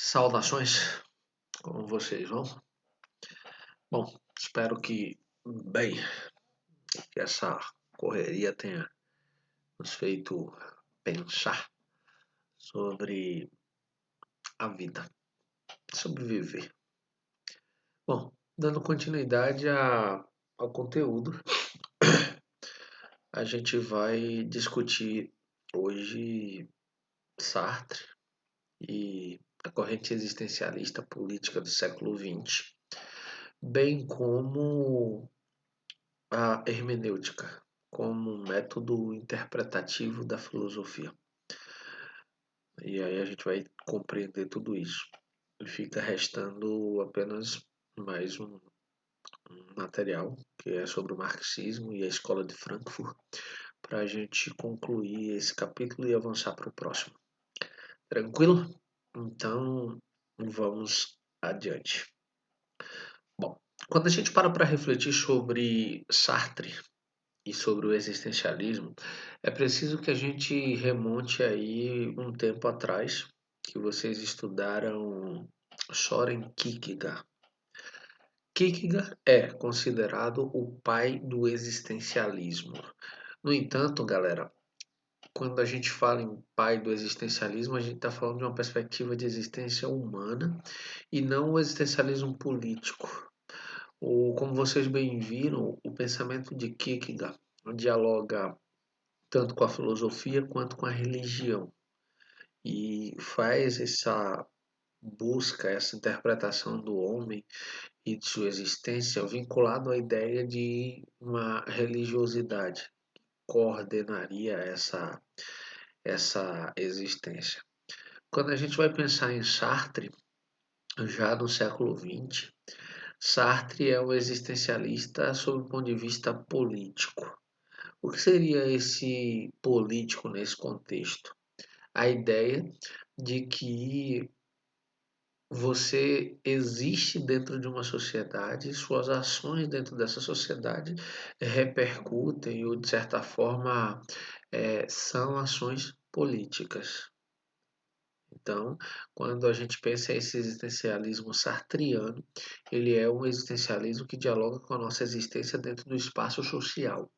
Saudações, como vocês vão? Bom, espero que bem, que essa correria tenha nos feito pensar sobre a vida, sobreviver. Bom, dando continuidade ao conteúdo, a gente vai discutir hoje Sartre e a corrente existencialista política do século XX, bem como a hermenêutica como um método interpretativo da filosofia. E aí a gente vai compreender tudo isso. E fica restando apenas mais um material, que é sobre o marxismo e a escola de Frankfurt, para a gente concluir esse capítulo e avançar para o próximo. Tranquilo? Então, vamos adiante. Bom, quando a gente para refletir sobre Sartre e sobre o existencialismo, é preciso que a gente remonte aí um tempo atrás, que vocês estudaram Soren Kierkegaard. Kierkegaard é considerado o pai do existencialismo. No entanto, galera, quando a gente fala em pai do existencialismo, a gente está falando de uma perspectiva de existência humana e não o existencialismo político. Como vocês bem viram, o pensamento de Kierkegaard dialoga tanto com a filosofia quanto com a religião e faz essa busca, essa interpretação do homem e de sua existência vinculado à ideia de uma religiosidade que coordenaria essa existência. Quando a gente vai pensar em Sartre, já no século XX, Sartre é um existencialista sob o ponto de vista político. O que seria esse político nesse contexto? A ideia de que você existe dentro de uma sociedade, suas ações dentro dessa sociedade repercutem ou, de certa forma, são ações políticas. Então, quando a gente pensa em esse existencialismo sartriano, ele é um existencialismo que dialoga com a nossa existência dentro do espaço social,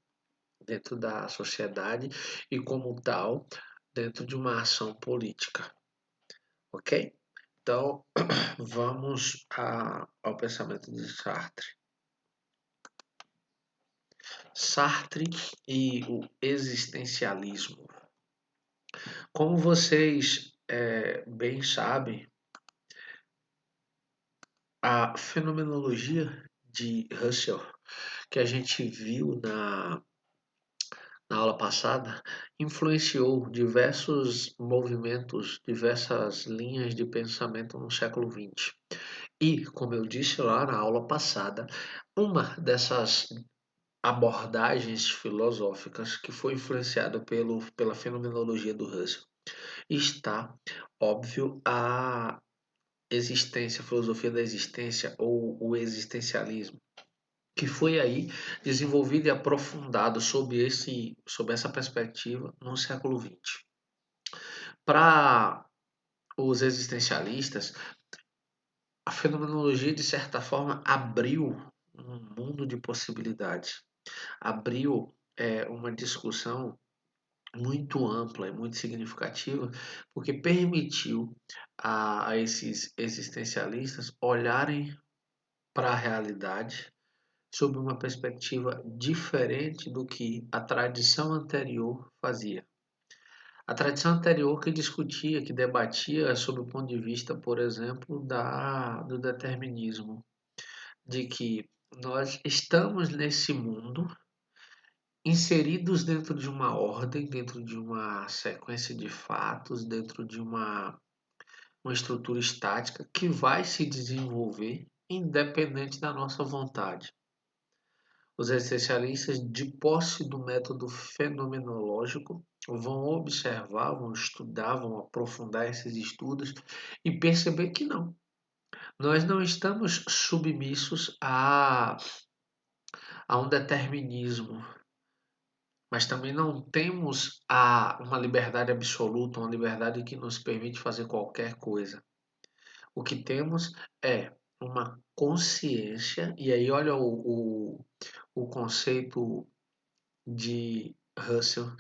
dentro da sociedade e, como tal, dentro de uma ação política, ok? Então, vamos ao pensamento de Sartre. Sartre e o existencialismo. Como vocês bem sabem, a fenomenologia de Husserl, que a gente viu na aula passada, influenciou diversos movimentos, diversas linhas de pensamento no século XX. E, como eu disse lá na aula passada, uma dessas abordagens filosóficas que foi influenciada pela fenomenologia do Husserl está, óbvio, a existência, a filosofia da existência ou o existencialismo, que foi aí desenvolvido e aprofundado sob essa perspectiva no século XX. Para os existencialistas, a fenomenologia, de certa forma, abriu um mundo de possibilidades, abriu uma discussão muito ampla e muito significativa, porque permitiu a esses existencialistas olharem para a realidade sob uma perspectiva diferente do que a tradição anterior fazia. A tradição anterior que discutia, que debatia sob o ponto de vista, por exemplo, do determinismo, de que nós estamos nesse mundo inseridos dentro de uma ordem, dentro de uma sequência de fatos, dentro de uma estrutura estática que vai se desenvolver independente da nossa vontade. Os existencialistas, de posse do método fenomenológico, vão observar, vão estudar, vão aprofundar esses estudos e perceber que não. Nós não estamos submissos a um determinismo, mas também não temos uma liberdade absoluta, uma liberdade que nos permite fazer qualquer coisa. O que temos é uma consciência, e aí olha o conceito de Russell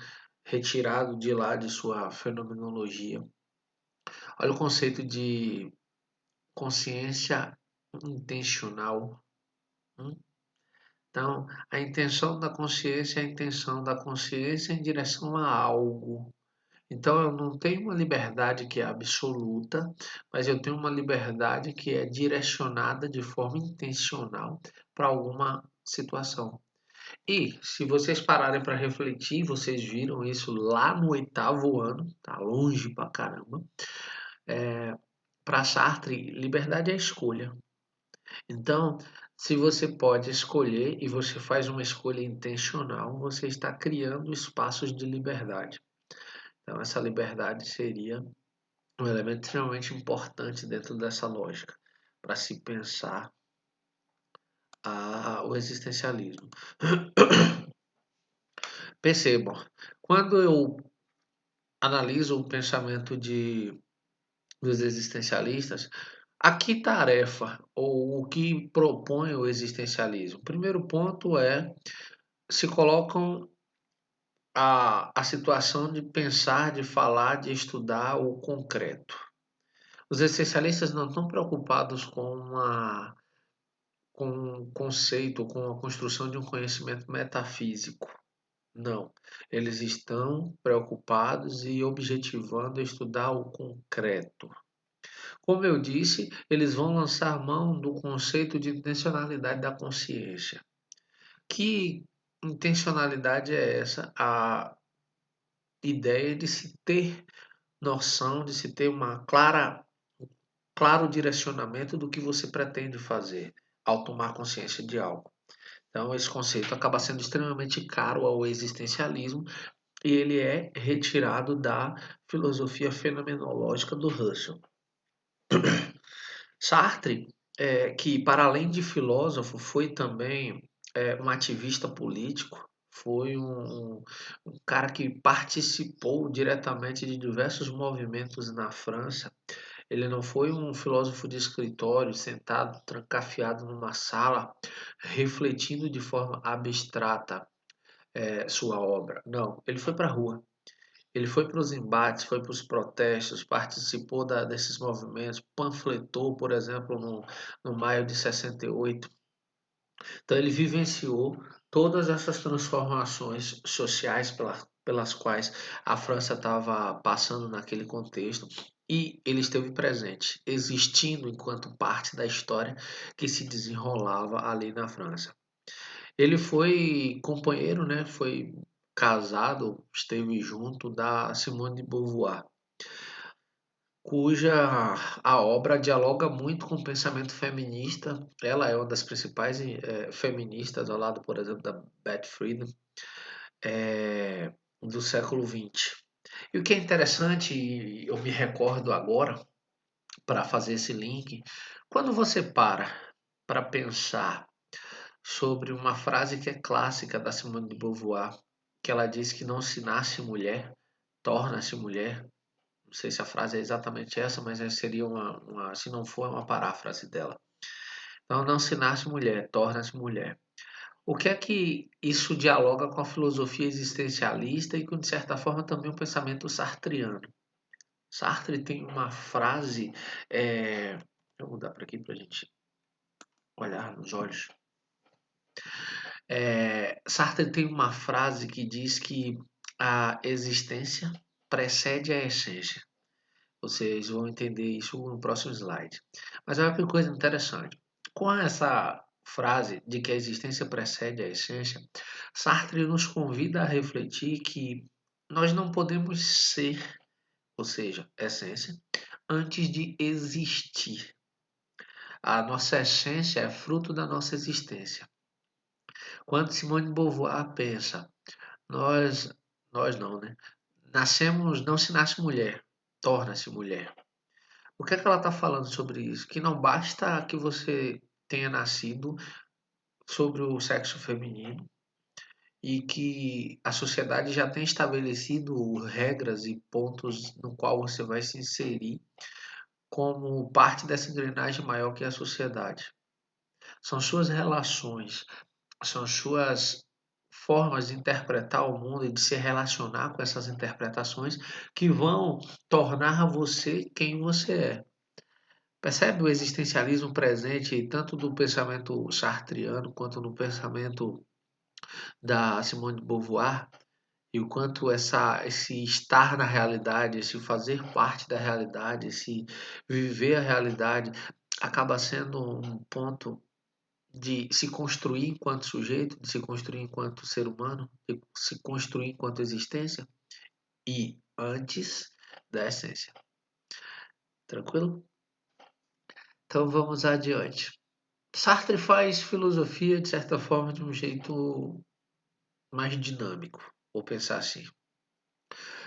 retirado de lá de sua fenomenologia. Olha o conceito de consciência intencional. hum? Então, a intenção da consciência é a intenção da consciência em direção a algo. Então, eu não tenho uma liberdade que é absoluta, mas eu tenho uma liberdade que é direcionada de forma intencional para alguma situação. E, se vocês pararem para refletir, vocês viram isso lá no 8º ano, tá longe pra caramba. Para Sartre, liberdade é escolha. Então, se você pode escolher e você faz uma escolha intencional, você está criando espaços de liberdade. Então, essa liberdade seria um elemento extremamente importante dentro dessa lógica para se pensar o existencialismo. Percebam, quando eu analiso o pensamento dos existencialistas, a que tarefa ou o que propõe o existencialismo? O primeiro ponto é se colocam a situação de pensar, de falar, de estudar o concreto. Os existencialistas não estão preocupados com um conceito, com a construção de um conhecimento metafísico. Não. Eles estão preocupados e objetivando estudar o concreto. Como eu disse, eles vão lançar mão do conceito de intencionalidade da consciência. Que intencionalidade é essa? A ideia de se ter noção, de se ter claro direcionamento do que você pretende fazer ao tomar consciência de algo. Então, esse conceito acaba sendo extremamente caro ao existencialismo e ele é retirado da filosofia fenomenológica do Russell. Sartre, que para além de filósofo, foi também um ativista político, foi um cara que participou diretamente de diversos movimentos na França. Ele não foi um filósofo de escritório, sentado, trancafiado numa sala, refletindo de forma abstrata sua obra. Não, ele foi para a rua. Ele foi para os embates, foi para os protestos, participou desses movimentos, panfletou, por exemplo, no maio de 68. Então, ele vivenciou todas essas transformações sociais pelas quais a França estava passando naquele contexto. E ele esteve presente, existindo enquanto parte da história que se desenrolava ali na França. Ele foi companheiro, né? Foi casado, esteve junto da Simone de Beauvoir, cuja a obra dialoga muito com o pensamento feminista. Ela é uma das principais feministas, ao lado, por exemplo, da Beth Friedan, do século XX. E o que é interessante, e eu me recordo agora, para fazer esse link, quando você para pensar sobre uma frase que é clássica da Simone de Beauvoir, que ela diz que não se nasce mulher, torna-se mulher. Não sei se a frase é exatamente essa, mas seria se não for, é uma paráfrase dela. Então, não se nasce mulher, torna-se mulher. O que é que isso dialoga com a filosofia existencialista e com, de certa forma, também o pensamento sartreano? Sartre tem uma frase, vou mudar para aqui para a gente olhar nos olhos. Sartre tem uma frase que diz que a existência precede a essência. Vocês vão entender isso no próximo slide. Mas olha que coisa interessante. Com essa frase de que a existência precede a essência, Sartre nos convida a refletir que nós não podemos ser, ou seja, essência, antes de existir. A nossa essência é fruto da nossa existência. Quando Simone de Beauvoir pensa, nós, nós não, né? Nascemos, não se nasce mulher, torna-se mulher. O que é que ela está falando sobre isso? Que não basta que você tenha nascido sobre o sexo feminino e que a sociedade já tem estabelecido regras e pontos no qual você vai se inserir como parte dessa engrenagem maior que é a sociedade. São suas relações, são suas formas de interpretar o mundo e de se relacionar com essas interpretações que vão tornar você quem você é. Percebe o existencialismo presente tanto do pensamento sartreano quanto no pensamento da Simone de Beauvoir? E o quanto esse estar na realidade, esse fazer parte da realidade, esse viver a realidade, acaba sendo um ponto de se construir enquanto sujeito, de se construir enquanto ser humano, de se construir enquanto existência e antes da essência. Tranquilo? Então vamos adiante. Sartre faz filosofia, de certa forma, de um jeito mais dinâmico, vou pensar assim.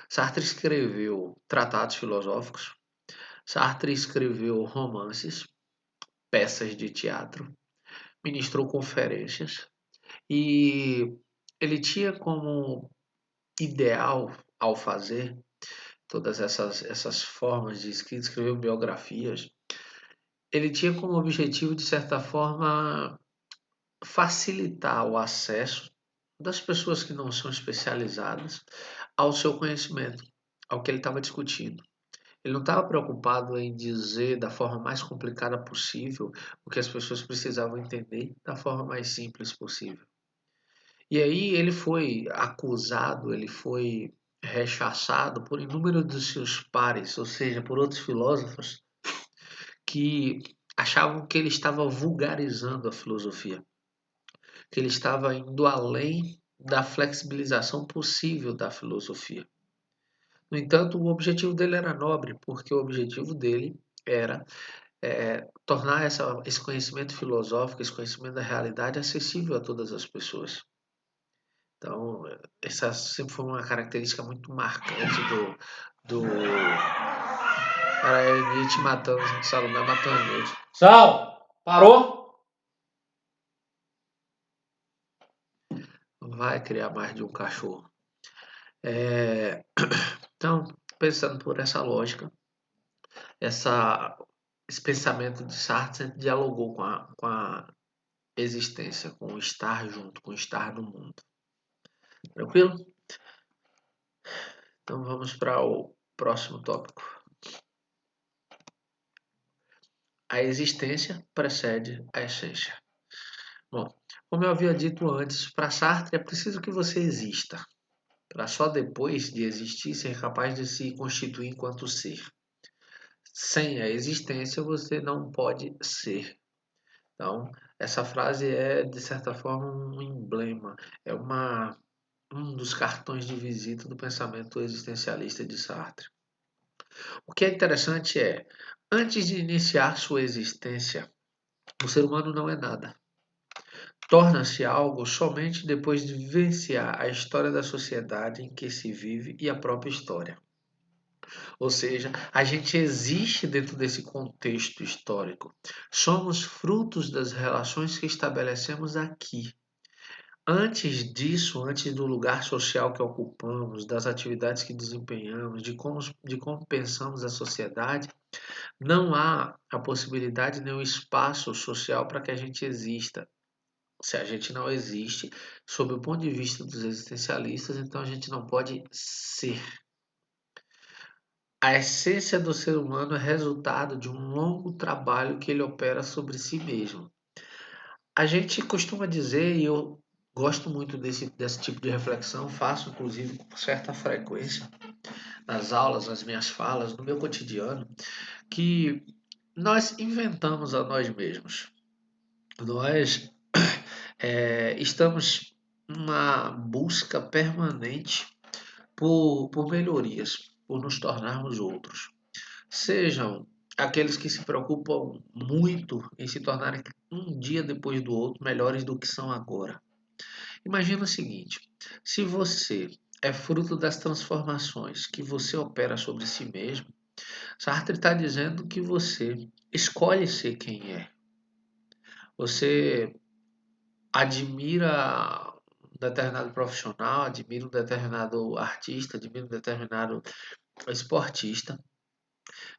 Sartre escreveu tratados filosóficos, Sartre escreveu romances, peças de teatro, ministrou conferências e ele tinha como ideal ao fazer todas essas formas de escrita, escrever biografias, ele tinha como objetivo, de certa forma, facilitar o acesso das pessoas que não são especializadas ao seu conhecimento, ao que ele estava discutindo. Ele não estava preocupado em dizer da forma mais complicada possível o que as pessoas precisavam entender da forma mais simples possível. E aí ele foi acusado, ele foi rechaçado por inúmeros dos seus pares, ou seja, por outros filósofos que achavam que ele estava vulgarizando a filosofia, que ele estava indo além da flexibilização possível da filosofia. No entanto, o objetivo dele era nobre, porque o objetivo dele era tornar esse conhecimento filosófico, esse conhecimento da realidade acessível a todas as pessoas. Então, essa sempre foi uma característica muito marcante do cara, é Nietzsche matando, Salomé matando Nietzsche. Sal, parou? Vai criar mais de um cachorro. Então, pensando por essa lógica, essa, esse pensamento de Sartre sempre dialogou com a existência, com o estar junto, com o estar no mundo. Tranquilo? Então vamos para o próximo tópico. A existência precede a essência. Bom, como eu havia dito antes, para Sartre é preciso que você exista, para só depois de existir ser capaz de se constituir enquanto ser. Sem a existência você não pode ser. Então, essa frase é, de certa forma, um emblema, é um dos cartões de visita do pensamento existencialista de Sartre. O que é interessante é, antes de iniciar sua existência, o ser humano não é nada. Torna-se algo somente depois de vivenciar a história da sociedade em que se vive e a própria história. Ou seja, a gente existe dentro desse contexto histórico. Somos frutos das relações que estabelecemos aqui. Antes disso, antes do lugar social que ocupamos, das atividades que desempenhamos, de como pensamos a sociedade, não há a possibilidade nem o espaço social para que a gente exista. Se a gente não existe, sob o ponto de vista dos existencialistas, então a gente não pode ser. A essência do ser humano é resultado de um longo trabalho que ele opera sobre si mesmo. A gente costuma dizer, e eu gosto muito desse tipo de reflexão, faço inclusive com certa frequência nas aulas, nas minhas falas, no meu cotidiano, que nós inventamos a nós mesmos. Nós estamos numa busca permanente por melhorias, por nos tornarmos outros. Sejam aqueles que se preocupam muito em se tornarem um dia depois do outro melhores do que são agora. Imagina o seguinte: se você é fruto das transformações que você opera sobre si mesmo, Sartre está dizendo que você escolhe ser quem é. Você admira um determinado profissional, admira um determinado artista, admira um determinado esportista,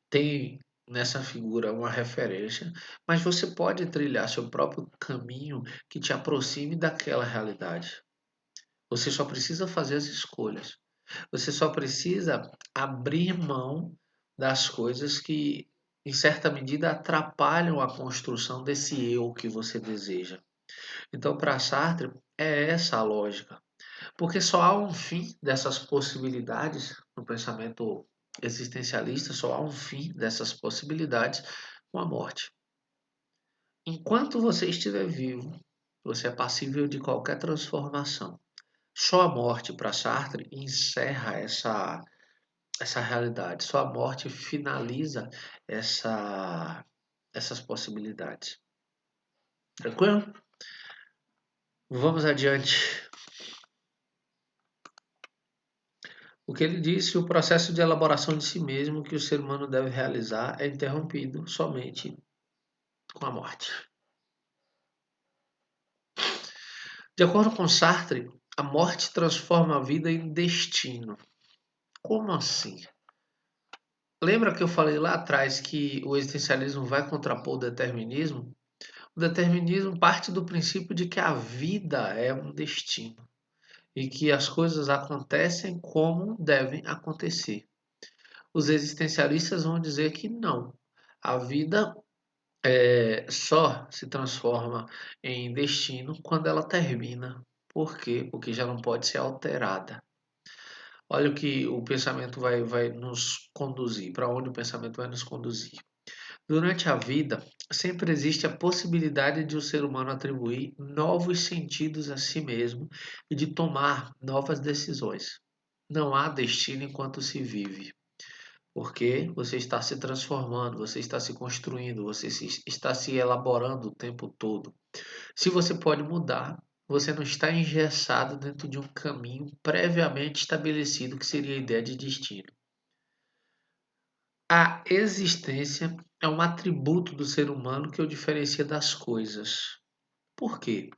tem nessa figura uma referência, mas você pode trilhar seu próprio caminho que te aproxime daquela realidade. Você só precisa fazer as escolhas. Você só precisa abrir mão das coisas que, em certa medida, atrapalham a construção desse eu que você deseja. Então, para Sartre, é essa a lógica. Porque só há um fim dessas possibilidades no pensamento existencialista, só há um fim dessas possibilidades com a morte. Enquanto você estiver vivo, você é passível de qualquer transformação. Só a morte para Sartre encerra essa realidade. Só a morte finaliza essas possibilidades. Tranquilo? Vamos adiante. O que ele disse, o processo de elaboração de si mesmo que o ser humano deve realizar é interrompido somente com a morte. De acordo com Sartre, a morte transforma a vida em destino. Como assim? Lembra que eu falei lá atrás que o existencialismo vai contrapor o determinismo? O determinismo parte do princípio de que a vida é um destino e que as coisas acontecem como devem acontecer. Os existencialistas vão dizer que não. A vida só se transforma em destino quando ela termina. Por quê? Porque já não pode ser alterada. Olha o que o pensamento vai nos conduzir, para onde o pensamento vai nos conduzir. Durante a vida, sempre existe a possibilidade de o ser humano atribuir novos sentidos a si mesmo e de tomar novas decisões. Não há destino enquanto se vive, porque você está se transformando, você está se construindo, está se elaborando o tempo todo. Se você pode mudar, você não está engessado dentro de um caminho previamente estabelecido que seria a ideia de destino. A existência é um atributo do ser humano que o diferencia das coisas. Por quê?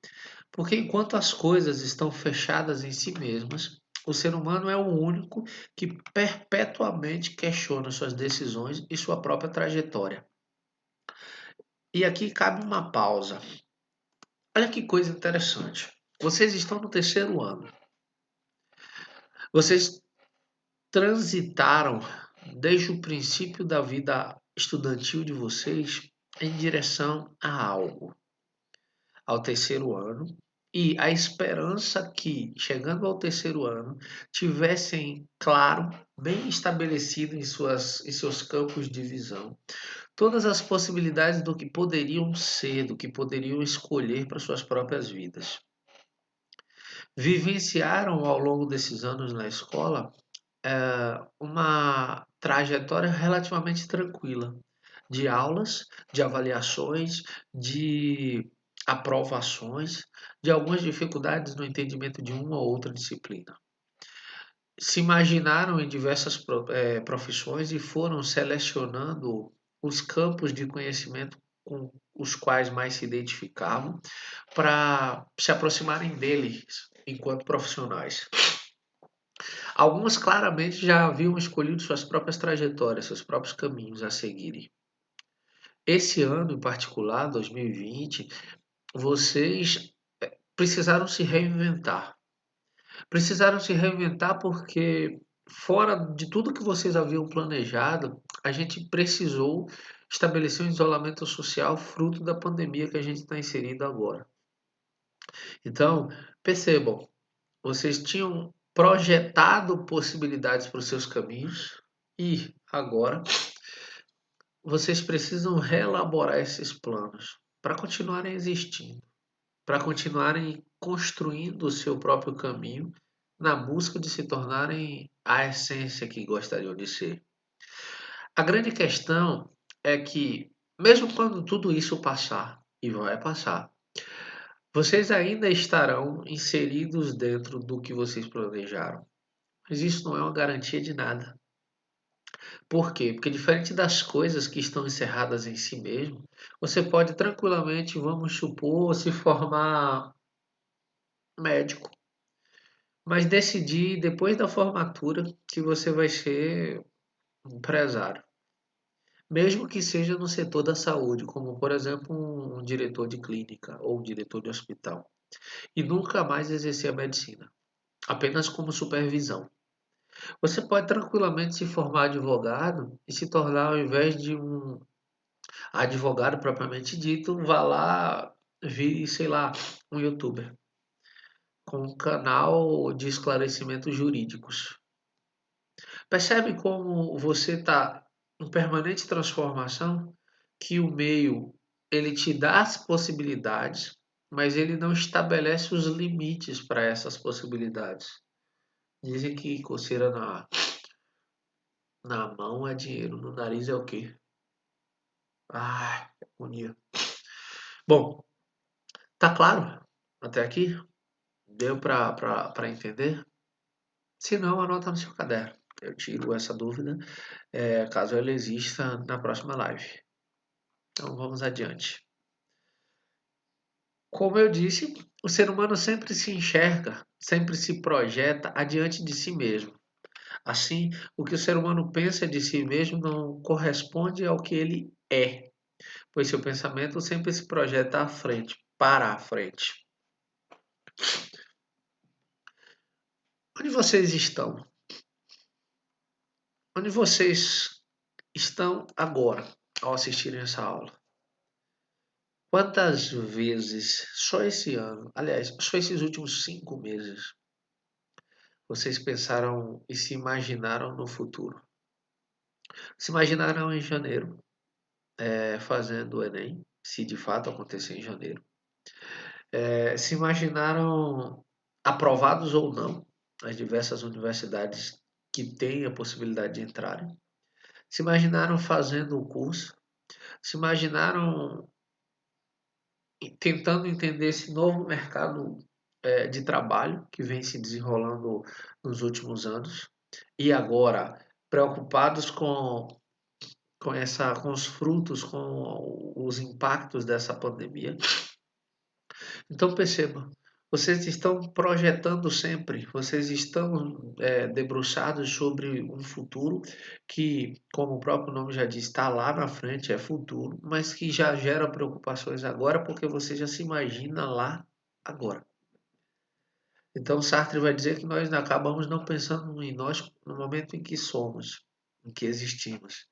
Porque enquanto as coisas estão fechadas em si mesmas, o ser humano é o único que perpetuamente questiona suas decisões e sua própria trajetória. E aqui cabe uma pausa. Olha que coisa interessante. Vocês estão no terceiro ano. Vocês transitaram desde o princípio da vida estudantil de vocês em direção a algo, ao terceiro ano, e a esperança que, chegando ao terceiro ano, tivessem claro, bem estabelecido em seus campos de visão, todas as possibilidades do que poderiam ser, do que poderiam escolher para suas próprias vidas. Vivenciaram ao longo desses anos na escola uma trajetória relativamente tranquila de aulas, de avaliações, de aprovações, de algumas dificuldades no entendimento de uma ou outra disciplina. Se imaginaram em diversas profissões e foram selecionando os campos de conhecimento com os quais mais se identificavam para se aproximarem deles enquanto profissionais. Algumas claramente já haviam escolhido suas próprias trajetórias, seus próprios caminhos a seguirem. Esse ano em particular, 2020, vocês precisaram se reinventar. Precisaram se reinventar porque, fora de tudo que vocês haviam planejado, a gente precisou estabelecer um isolamento social fruto da pandemia que a gente está inserido agora. Então, percebam, vocês tinham projetado possibilidades para os seus caminhos e agora vocês precisam reelaborar esses planos para continuarem existindo, para continuarem construindo o seu próprio caminho na busca de se tornarem a essência que gostariam de ser. A grande questão é que, mesmo quando tudo isso passar, e vai passar, vocês ainda estarão inseridos dentro do que vocês planejaram. Mas isso não é uma garantia de nada. Por quê? Porque diferente das coisas que estão encerradas em si mesmo, você pode tranquilamente, vamos supor, se formar médico, mas decidir depois da formatura que você vai ser empresário. mesmo que seja no setor da saúde, como por exemplo um diretor de clínica ou um diretor de hospital, e nunca mais exercer a medicina, apenas como supervisão. Você pode tranquilamente se formar advogado e se tornar, ao invés de um advogado propriamente dito, vá lá, vire, sei lá, um youtuber com um canal de esclarecimentos jurídicos. Percebe como você está em permanente transformação, que o meio ele te dá as possibilidades, mas ele não estabelece os limites para essas possibilidades. Dizem que coceira na mão é dinheiro, no nariz é o quê? Ah, que agonia. Bom, tá claro até aqui? Deu para entender? Se não, anota no seu caderno. Eu tiro essa dúvida, caso ela exista na próxima live. Então vamos adiante. Como eu disse, o ser humano sempre se enxerga, sempre se projeta adiante de si mesmo. Assim, o que o ser humano pensa de si mesmo não corresponde ao que ele é, pois seu pensamento sempre se projeta à frente, para a frente. Onde vocês estão? Onde vocês estão agora ao assistirem essa aula? Quantas vezes, só esse ano, aliás, só esses últimos 5 meses, vocês pensaram e se imaginaram no futuro? Se imaginaram em janeiro, fazendo o Enem, se de fato acontecer em janeiro. Se imaginaram aprovados ou não nas diversas universidades que têm a possibilidade de entrarem. Se imaginaram fazendo o curso. Se imaginaram tentando entender esse novo mercado de trabalho que vem se desenrolando nos últimos anos. E agora, preocupados com os frutos, com os impactos dessa pandemia. Então perceba, vocês estão projetando sempre, vocês estão debruçados sobre um futuro que, como o próprio nome já diz, está lá na frente, é futuro, mas que já gera preocupações agora porque você já se imagina lá agora. Então Sartre vai dizer que nós acabamos não pensando em nós no momento em que somos, em que existimos,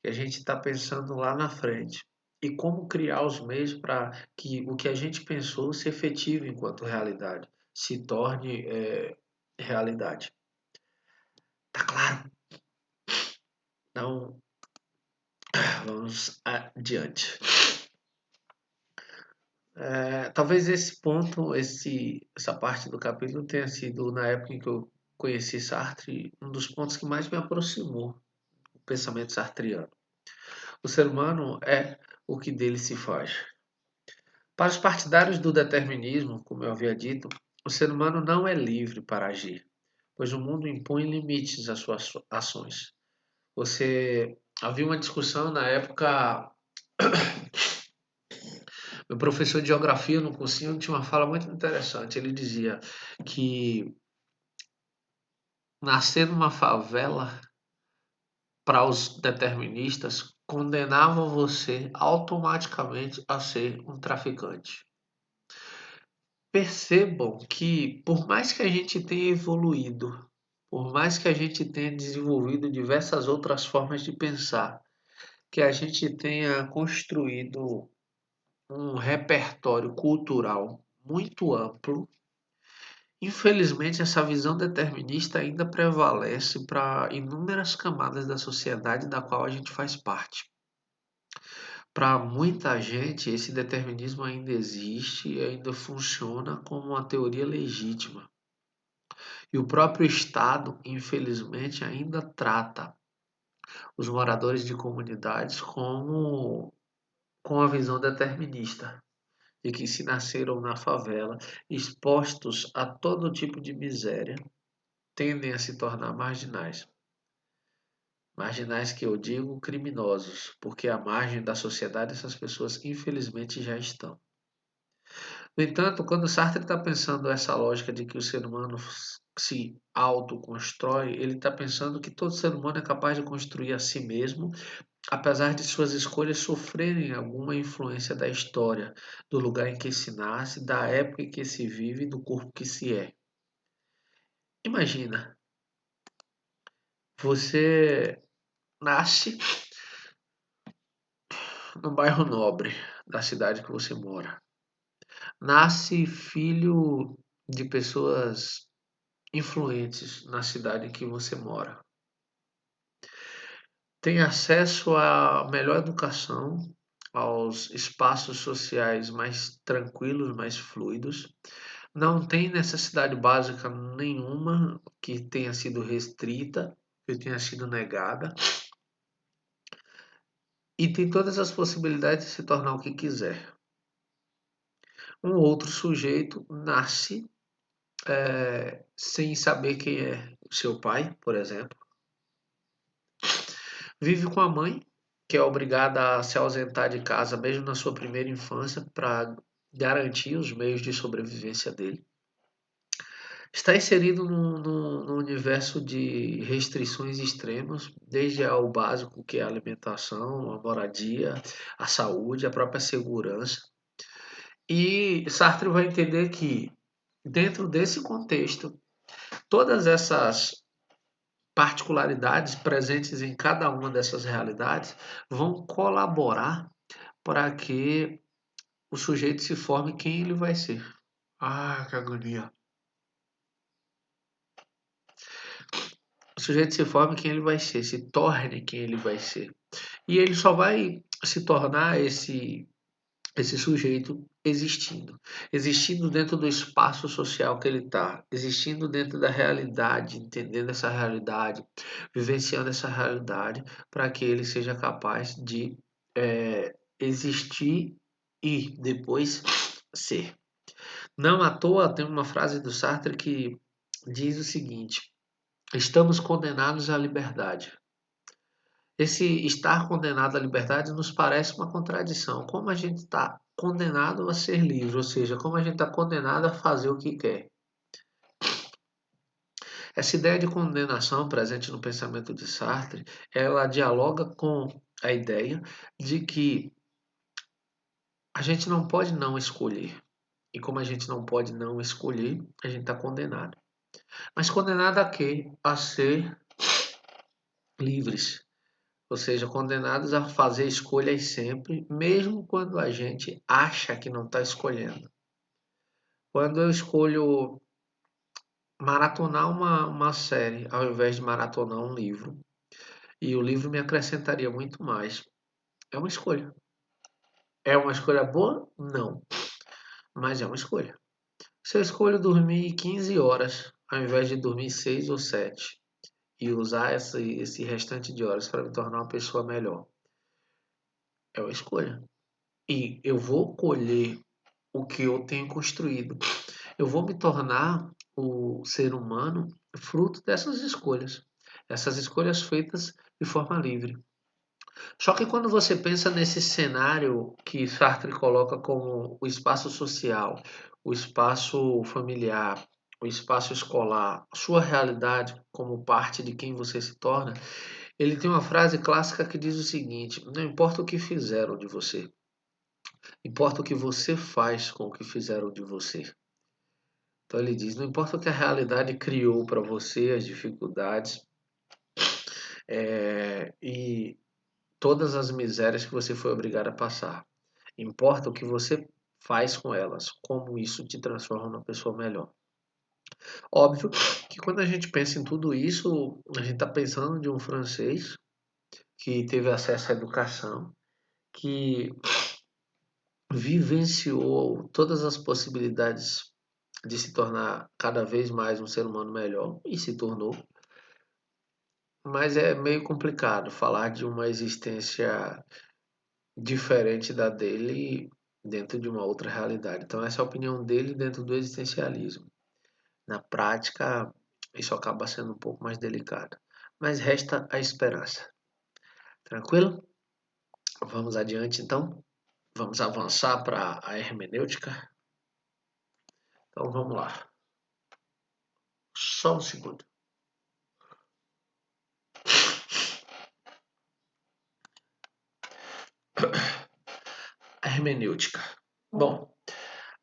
que a gente está pensando lá na frente. E como criar os meios para que o que a gente pensou se efetive enquanto realidade, se torne realidade. Tá claro? Então, vamos adiante. Talvez esse ponto, essa parte do capítulo tenha sido, na época em que eu conheci Sartre, um dos pontos que mais me aproximou do pensamento sartriano. O ser humano é o que dele se faz. Para os partidários do determinismo, como eu havia dito, o ser humano não é livre para agir, pois o mundo impõe limites às suas ações. Havia uma discussão na época, meu professor de geografia no cursinho tinha uma fala muito interessante. Ele dizia que nascer numa favela para os deterministas condenava você automaticamente a ser um traficante. Percebam que, por mais que a gente tenha evoluído, por mais que a gente tenha desenvolvido diversas outras formas de pensar, que a gente tenha construído um repertório cultural muito amplo, infelizmente essa visão determinista ainda prevalece para inúmeras camadas da sociedade da qual a gente faz parte. Para muita gente, esse determinismo ainda existe e ainda funciona como uma teoria legítima. E o próprio Estado, infelizmente, ainda trata os moradores de comunidades com a visão determinista, de que se nasceram na favela, expostos a todo tipo de miséria, tendem a se tornar marginais. Marginais que eu digo criminosos, porque à margem da sociedade essas pessoas infelizmente já estão. No entanto, quando Sartre está pensando essa lógica de que o ser humano se autoconstrói, ele está pensando que todo ser humano é capaz de construir a si mesmo, apesar de suas escolhas sofrerem alguma influência da história, do lugar em que se nasce, da época em que se vive e do corpo que se é. Imagina, você nasce no bairro nobre da cidade que você mora. Nasce filho de pessoas influentes na cidade em que você mora. Tem acesso à melhor educação, aos espaços sociais mais tranquilos, mais fluidos. Não tem necessidade básica nenhuma que tenha sido restrita, que tenha sido negada. E tem todas as possibilidades de se tornar o que quiser. Um outro sujeito nasce sem saber quem é o seu pai, por exemplo. Vive com a mãe, que é obrigada a se ausentar de casa mesmo na sua primeira infância para garantir os meios de sobrevivência dele. Está inserido num universo de restrições extremas, desde ao básico, que é a alimentação, a moradia, a saúde, a própria segurança. E Sartre vai entender que, dentro desse contexto, todas essas particularidades presentes em cada uma dessas realidades vão colaborar para que o sujeito se forme quem ele vai ser. Ah, que agonia. O sujeito se forme quem ele vai ser, se torne quem ele vai ser. E ele só vai se tornar esse sujeito existindo. Existindo dentro do espaço social que ele está. Existindo dentro da realidade, entendendo essa realidade, vivenciando essa realidade, para que ele seja capaz de existir e depois ser. Não à toa tem uma frase do Sartre que diz o seguinte: estamos condenados à liberdade. Esse estar condenado à liberdade nos parece uma contradição. Como a gente está condenado a ser livre, ou seja, como a gente está condenado a fazer o que quer. Essa ideia de condenação presente no pensamento de Sartre, ela dialoga com a ideia de que a gente não pode não escolher. E como a gente não pode não escolher, a gente está condenado. Mas condenado a quê? A ser livres. Ou seja, condenados a fazer escolhas sempre, mesmo quando a gente acha que não está escolhendo. Quando eu escolho maratonar uma série ao invés de maratonar um livro, e o livro me acrescentaria muito mais, é uma escolha. É uma escolha boa? Não, mas é uma escolha. Se eu escolho dormir 15 horas ao invés de dormir 6 ou 7 e usar esse restante de horas para me tornar uma pessoa melhor, é uma escolha. E eu vou colher o que eu tenho construído. Eu vou me tornar o ser humano fruto dessas escolhas. Essas escolhas feitas de forma livre. Só que quando você pensa nesse cenário que Sartre coloca como o espaço social, o espaço familiar, o espaço escolar, sua realidade como parte de quem você se torna, ele tem uma frase clássica que diz o seguinte: não importa o que fizeram de você, importa o que você faz com o que fizeram de você. Então ele diz: não importa o que a realidade criou para você, as dificuldades e todas as misérias que você foi obrigado a passar. Importa o que você faz com elas, como isso te transforma numa pessoa melhor. Óbvio que quando a gente pensa em tudo isso, a gente está pensando de um francês que teve acesso à educação, que vivenciou todas as possibilidades de se tornar cada vez mais um ser humano melhor e se tornou. Mas é meio complicado falar de uma existência diferente da dele dentro de uma outra realidade. Então, essa é a opinião dele dentro do existencialismo. Na prática, isso acaba sendo um pouco mais delicado. Mas resta a esperança. Tranquilo? Vamos adiante então? Vamos avançar para a hermenêutica? Então vamos lá. Só um segundo. A hermenêutica. Bom,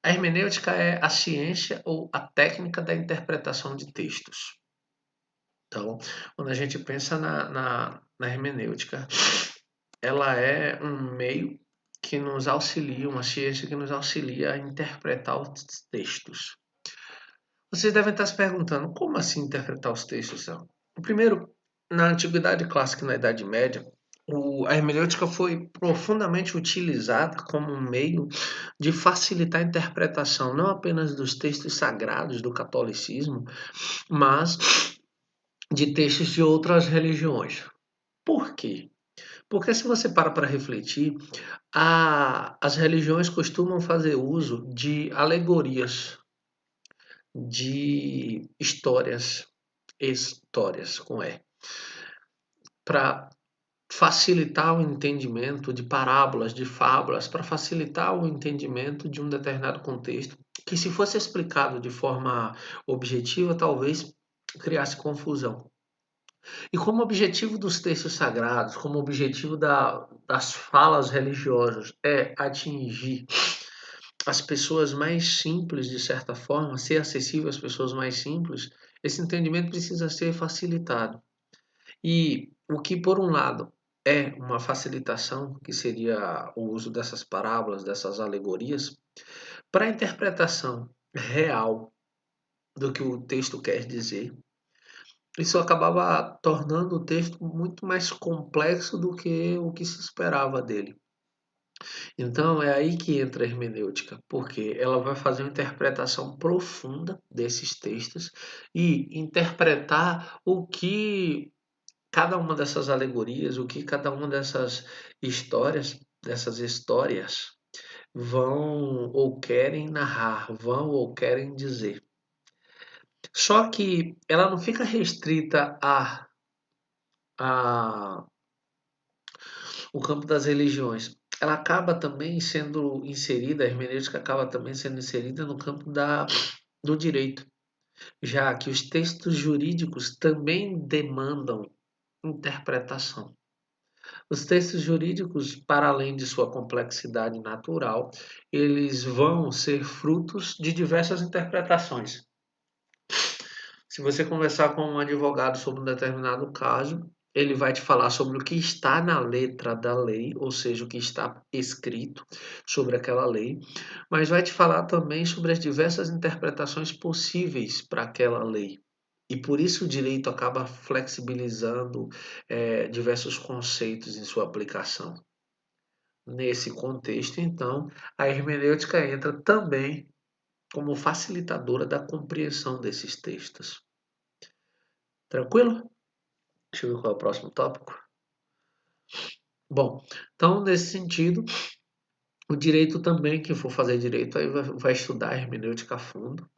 a hermenêutica é a ciência ou a técnica da interpretação de textos. Então, quando a gente pensa na hermenêutica, ela é um meio que nos auxilia, uma ciência que nos auxilia a interpretar os textos. Vocês devem estar se perguntando, como assim interpretar os textos, Céu? Primeiro, na Antiguidade Clássica e na Idade Média, a hermenêutica foi profundamente utilizada como um meio de facilitar a interpretação não apenas dos textos sagrados do catolicismo, mas de textos de outras religiões. Por quê? Porque se você para refletir, as religiões costumam fazer uso de alegorias, de histórias com E, para facilitar o entendimento de parábolas, de fábulas, para facilitar o entendimento de um determinado contexto, que se fosse explicado de forma objetiva, talvez criasse confusão. E como objetivo dos textos sagrados, como objetivo das falas religiosas é atingir as pessoas mais simples, de certa forma, ser acessível às pessoas mais simples, esse entendimento precisa ser facilitado. E o que, por um lado, é uma facilitação, que seria o uso dessas parábolas, dessas alegorias, para a interpretação real do que o texto quer dizer, isso acabava tornando o texto muito mais complexo do que o que se esperava dele. Então é aí que entra a hermenêutica, porque ela vai fazer uma interpretação profunda desses textos e interpretar o que cada uma dessas alegorias, o que cada uma dessas histórias vão ou querem narrar, vão ou querem dizer. Só que ela não fica restrita a o campo das religiões. Ela acaba também sendo inserida, a hermenêutica acaba também sendo inserida no campo do direito, já que os textos jurídicos também demandam interpretação. Os textos jurídicos, para além de sua complexidade natural, eles vão ser frutos de diversas interpretações. Se você conversar com um advogado sobre um determinado caso, ele vai te falar sobre o que está na letra da lei, ou seja, o que está escrito sobre aquela lei, mas vai te falar também sobre as diversas interpretações possíveis para aquela lei. E por isso o direito acaba flexibilizando diversos conceitos em sua aplicação. Nesse contexto, então, a hermenêutica entra também como facilitadora da compreensão desses textos. Tranquilo? Deixa eu ver qual é o próximo tópico. Bom, então nesse sentido, o direito também, quem for fazer direito, aí vai estudar hermenêutica a fundo,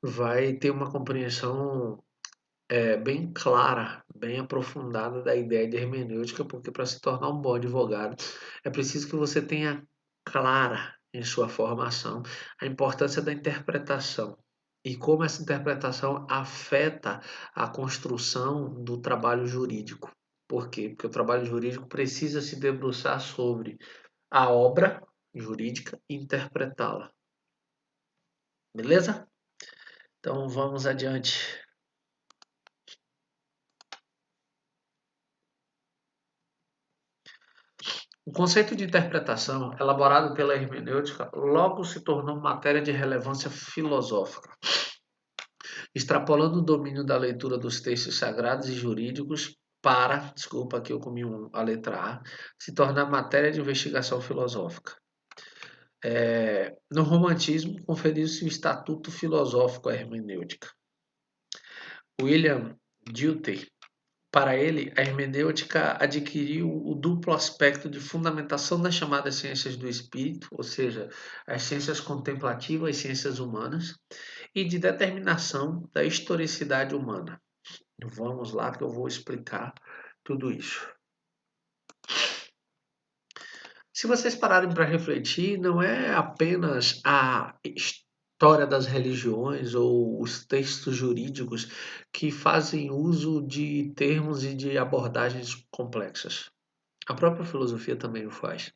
vai ter uma compreensão bem clara, bem aprofundada da ideia de hermenêutica, porque para se tornar um bom advogado, é preciso que você tenha clara em sua formação a importância da interpretação e como essa interpretação afeta a construção do trabalho jurídico. Por quê? Porque o trabalho jurídico precisa se debruçar sobre a obra jurídica e interpretá-la. Beleza? Então vamos adiante. O conceito de interpretação, elaborado pela hermenêutica, logo se tornou matéria de relevância filosófica, extrapolando o domínio da leitura dos textos sagrados e jurídicos para, desculpa, aqui eu comi a letra A, se tornar matéria de investigação filosófica. No romantismo, conferiu-se o estatuto filosófico à hermenêutica. William Dilthey, para ele, a hermenêutica adquiriu o duplo aspecto de fundamentação das chamadas ciências do espírito, ou seja, as ciências contemplativas e ciências humanas, e de determinação da historicidade humana. Vamos lá que eu vou explicar tudo isso. Se vocês pararem para refletir, não é apenas a história das religiões ou os textos jurídicos que fazem uso de termos e de abordagens complexas. A própria filosofia também o faz.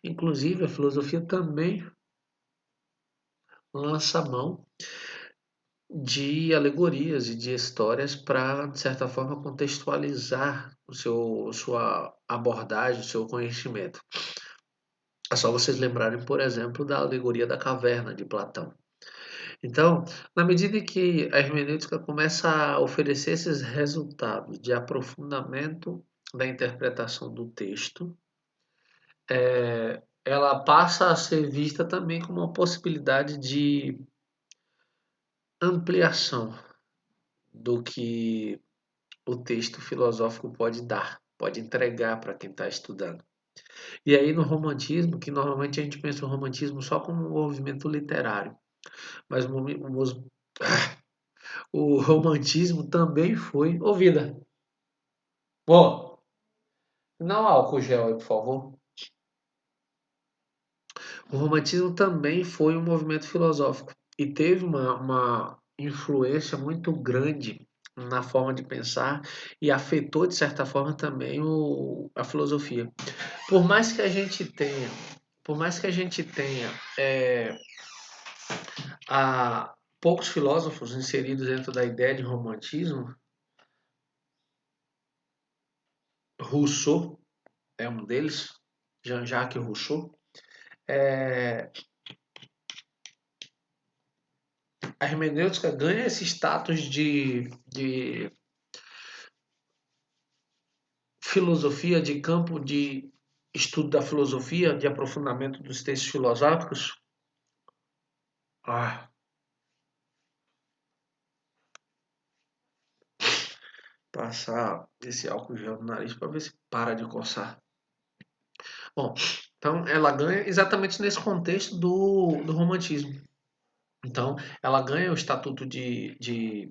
Inclusive, a filosofia também lança mão de alegorias e de histórias para, de certa forma, contextualizar sua abordagem, o seu conhecimento. É só vocês lembrarem, por exemplo, da alegoria da caverna de Platão. Então, na medida em que a hermenêutica começa a oferecer esses resultados de aprofundamento da interpretação do texto, ela passa a ser vista também como uma possibilidade de ampliação do que o texto filosófico pode dar, pode entregar para quem está estudando. E aí no romantismo, que normalmente a gente pensa o romantismo só como um movimento literário, mas o romantismo também foi. Ô, vida! Pô, não álcool gel aí, por favor. O romantismo também foi um movimento filosófico e teve uma influência muito grande na forma de pensar e afetou, de certa forma, também a filosofia. Por mais que a gente tenha, por mais que a gente tenha é, poucos filósofos inseridos dentro da ideia de romantismo, Rousseau é um deles, Jean-Jacques Rousseau. É, a hermenêutica ganha esse status de filosofia, de campo de estudo da filosofia, de aprofundamento dos textos filosóficos. Ah, passar esse álcool gel no nariz para ver se para de coçar. Bom, então ela ganha exatamente nesse contexto do romantismo. Então, ela ganha o estatuto de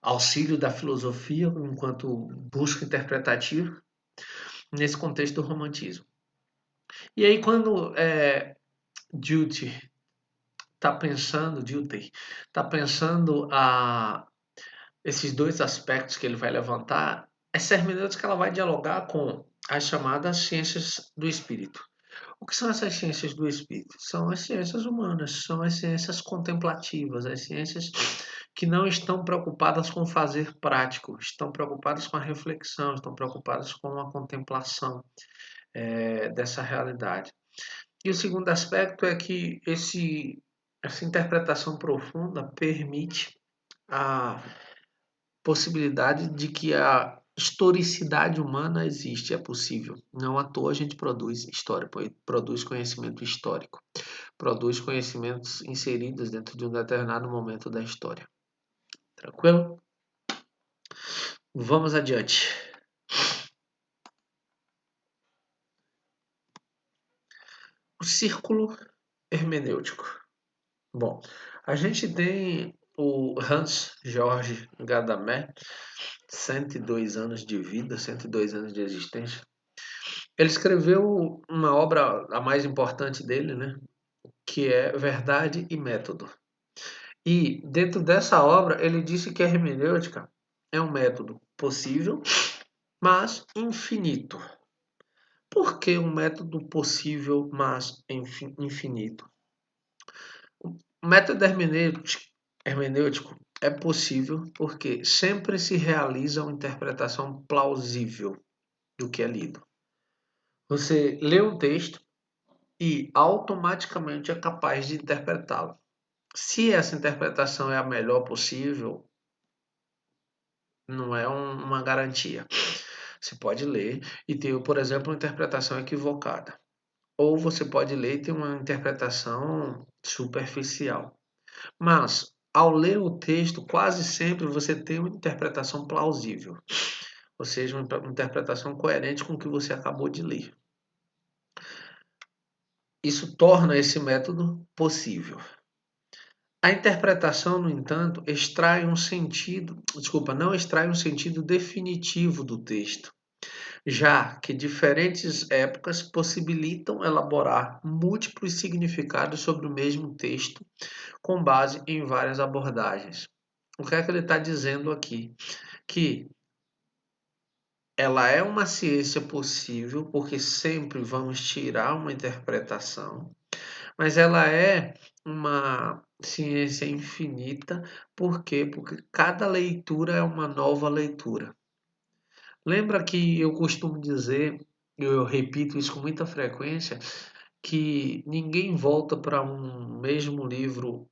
auxílio da filosofia enquanto busca interpretativa nesse contexto do romantismo. E aí, quando Dilthey está pensando esses dois aspectos que ele vai levantar, essa hermenêutica ela vai dialogar com as chamadas ciências do espírito. O que são essas ciências do espírito? São as ciências humanas, são as ciências contemplativas, as ciências que não estão preocupadas com o fazer prático, estão preocupadas com a reflexão, estão preocupadas com a contemplação dessa realidade. E o segundo aspecto é que essa interpretação profunda permite a possibilidade de que a historicidade humana existe, é possível. Não à toa a gente produz história, produz conhecimento histórico, produz conhecimentos inseridos dentro de um determinado momento da história. Tranquilo? Vamos adiante. O círculo hermenêutico. Bom, a gente tem o Hans Georg Gadamer, 102 anos de vida, 102 anos de existência. Ele escreveu uma obra, a mais importante dele, né, que é Verdade e Método. E dentro dessa obra ele disse que a hermenêutica é um método possível, mas infinito. Por que um método possível, mas infinito? O método hermenêutico é possível porque sempre se realiza uma interpretação plausível do que é lido. Você lê um texto e automaticamente é capaz de interpretá-lo. Se essa interpretação é a melhor possível, não é uma garantia. Você pode ler e ter, por exemplo, uma interpretação equivocada. Ou você pode ler e ter uma interpretação superficial. Mas, ao ler o texto, quase sempre você tem uma interpretação plausível. Ou seja, uma interpretação coerente com o que você acabou de ler. Isso torna esse método possível. A interpretação, no entanto, não extrai um sentido definitivo do texto. já que diferentes épocas possibilitam elaborar múltiplos significados sobre o mesmo texto com base em várias abordagens. O que é que ele está dizendo aqui? Que ela é uma ciência possível, porque sempre vamos tirar uma interpretação, mas ela é uma ciência infinita, por quê? Porque cada leitura é uma nova leitura. Lembra que eu costumo dizer, eu repito isso com muita frequência, que ninguém volta para um mesmo livro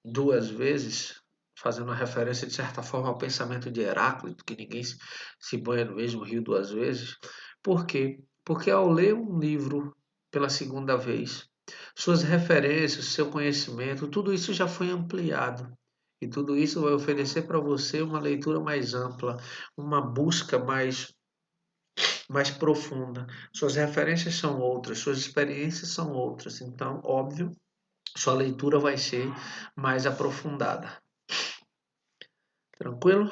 duas vezes, fazendo uma referência de certa forma ao pensamento de Heráclito, que ninguém se banha no mesmo rio duas vezes. Por quê? Porque ao ler um livro pela segunda vez, suas referências, seu conhecimento, tudo isso já foi ampliado. E tudo isso vai oferecer para você uma leitura mais ampla, uma busca mais profunda. Suas referências são outras, suas experiências são outras. Então, óbvio, sua leitura vai ser mais aprofundada. Tranquilo?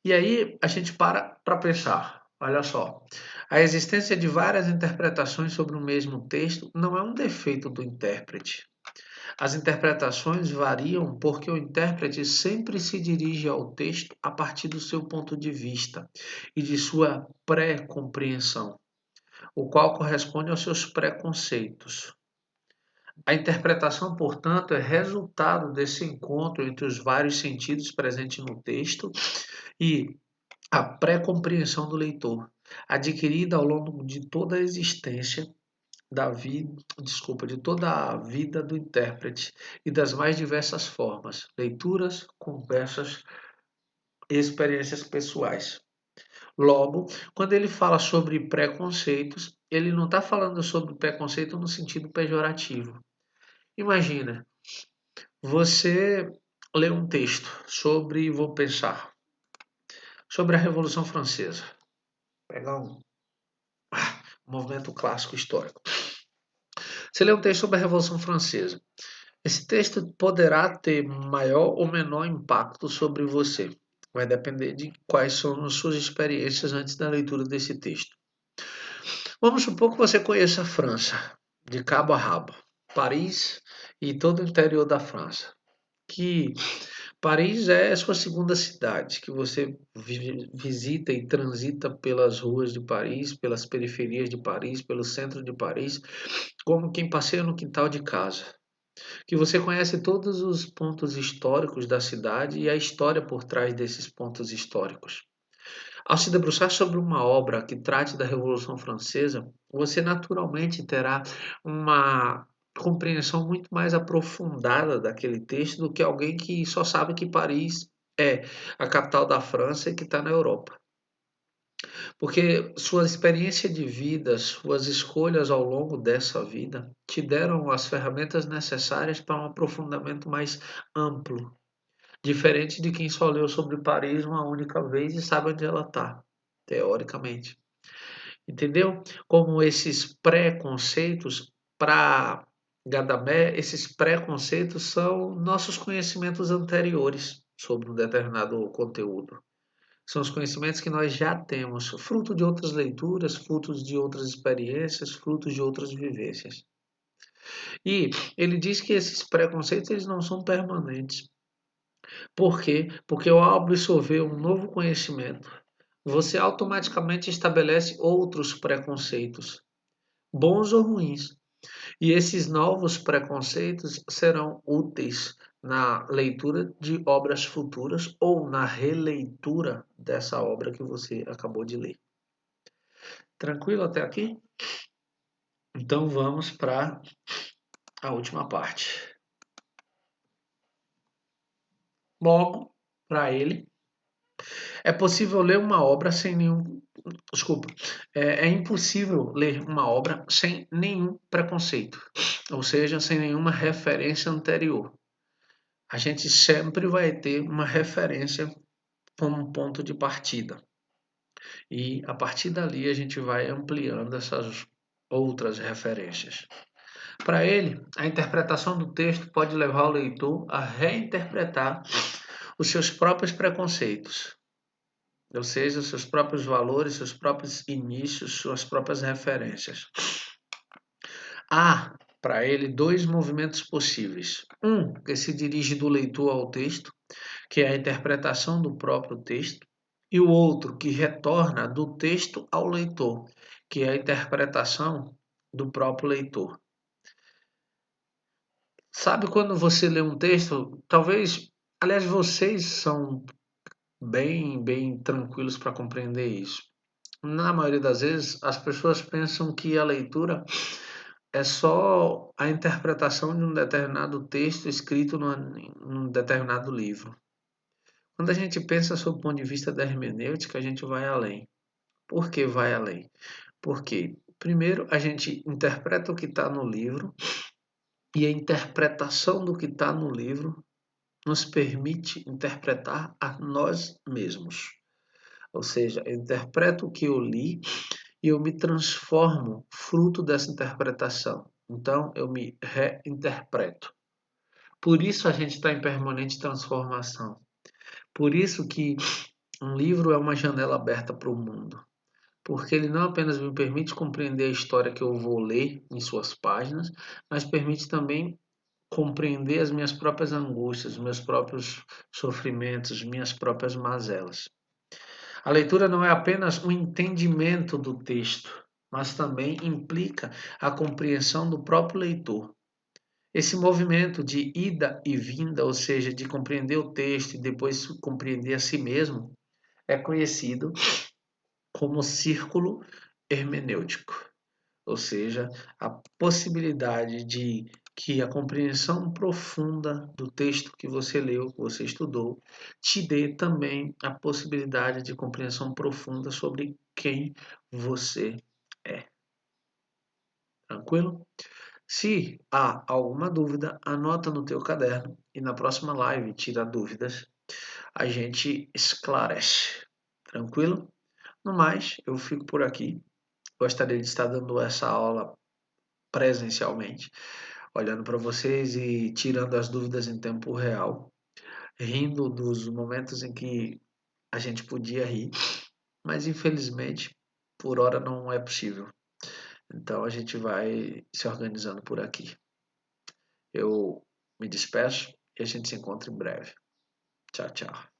E aí a gente para pensar. Olha só, a existência de várias interpretações sobre o mesmo texto não é um defeito do intérprete. As interpretações variam porque o intérprete sempre se dirige ao texto a partir do seu ponto de vista e de sua pré-compreensão, o qual corresponde aos seus preconceitos. A interpretação, portanto, é resultado desse encontro entre os vários sentidos presentes no texto e a pré-compreensão do leitor, adquirida ao longo de toda a existência da vida, de toda a vida do intérprete e das mais diversas formas, leituras, conversas e experiências pessoais. Logo, quando ele fala sobre preconceitos, ele não está falando sobre preconceito no sentido pejorativo. Imagina, você lê um texto sobre, vou pensar, sobre a Revolução Francesa. Pegar um movimento clássico histórico. Você lê um texto sobre a Revolução Francesa. Esse texto poderá ter maior ou menor impacto sobre você. Vai depender de quais são as suas experiências antes da leitura desse texto. Vamos supor que você conheça a França, de cabo a rabo, Paris e todo o interior da França. Que Paris é a sua segunda cidade, que você visita e transita pelas ruas de Paris, pelas periferias de Paris, pelo centro de Paris, como quem passeia no quintal de casa. Que você conhece todos os pontos históricos da cidade e a história por trás desses pontos históricos. Ao se debruçar sobre uma obra que trate da Revolução Francesa, você naturalmente terá uma compreensão muito mais aprofundada daquele texto do que alguém que só sabe que Paris é a capital da França e que está na Europa. Porque sua experiência de vida, suas escolhas ao longo dessa vida, te deram as ferramentas necessárias para um aprofundamento mais amplo, diferente de quem só leu sobre Paris uma única vez e sabe onde ela está, teoricamente. Entendeu? Como esses preconceitos, para Gadamer, esses preconceitos são nossos conhecimentos anteriores sobre um determinado conteúdo. São os conhecimentos que nós já temos, fruto de outras leituras, frutos de outras experiências, frutos de outras vivências. E ele diz que esses preconceitos eles não são permanentes. Por quê? Porque ao absorver um novo conhecimento, você automaticamente estabelece outros preconceitos, bons ou ruins. E esses novos preconceitos serão úteis na leitura de obras futuras ou na releitura dessa obra que você acabou de ler. Tranquilo até aqui? Então vamos para a última parte. Logo, para ele, é possível ler uma obra sem nenhum. Desculpa. É impossível ler uma obra sem nenhum preconceito, ou seja, sem nenhuma referência anterior. A gente sempre vai ter uma referência como ponto de partida. E a partir dali a gente vai ampliando essas outras referências. Para ele, a interpretação do texto pode levar o leitor a reinterpretar os seus próprios preconceitos. ou seja, seus próprios valores, seus próprios inícios, suas próprias referências. Há para ele dois movimentos possíveis. Um que se dirige do leitor ao texto, que é a interpretação do próprio texto, e o outro que retorna do texto ao leitor, que é a interpretação do próprio leitor. Sabe quando você lê um texto, talvez, aliás, vocês são bem tranquilos para compreender isso. Na maioria das vezes, as pessoas pensam que a leitura é só a interpretação de um determinado texto escrito num determinado livro. Quando a gente pensa sob o ponto de vista da hermenêutica, a gente vai além. Por que vai além? Porque, primeiro, a gente interpreta o que está no livro e a interpretação do que está no livro nos permite interpretar a nós mesmos. Ou seja, eu interpreto o que eu li e eu me transformo fruto dessa interpretação. Então, eu me reinterpreto. Por isso a gente está em permanente transformação. Por isso que um livro é uma janela aberta para o mundo. Porque ele não apenas me permite compreender a história que eu vou ler em suas páginas, mas permite também compreender as minhas próprias angústias, meus próprios sofrimentos, minhas próprias mazelas. A leitura não é apenas um entendimento do texto, mas também implica a compreensão do próprio leitor. Esse movimento de ida e vinda, ou seja, de compreender o texto e depois compreender a si mesmo, é conhecido como círculo hermenêutico, ou seja, a possibilidade de que a compreensão profunda do texto que você leu, que você estudou, te dê também a possibilidade de compreensão profunda sobre quem você é. Tranquilo? Se há alguma dúvida, anota no teu caderno e na próxima live tira dúvidas, a gente esclarece. Tranquilo? No mais, eu fico por aqui. Gostaria de estar dando essa aula presencialmente, olhando para vocês e tirando as dúvidas em tempo real, rindo dos momentos em que a gente podia rir, mas infelizmente por hora não é possível. Então a gente vai se organizando por aqui. Eu me despeço e a gente se encontra em breve. Tchau, tchau.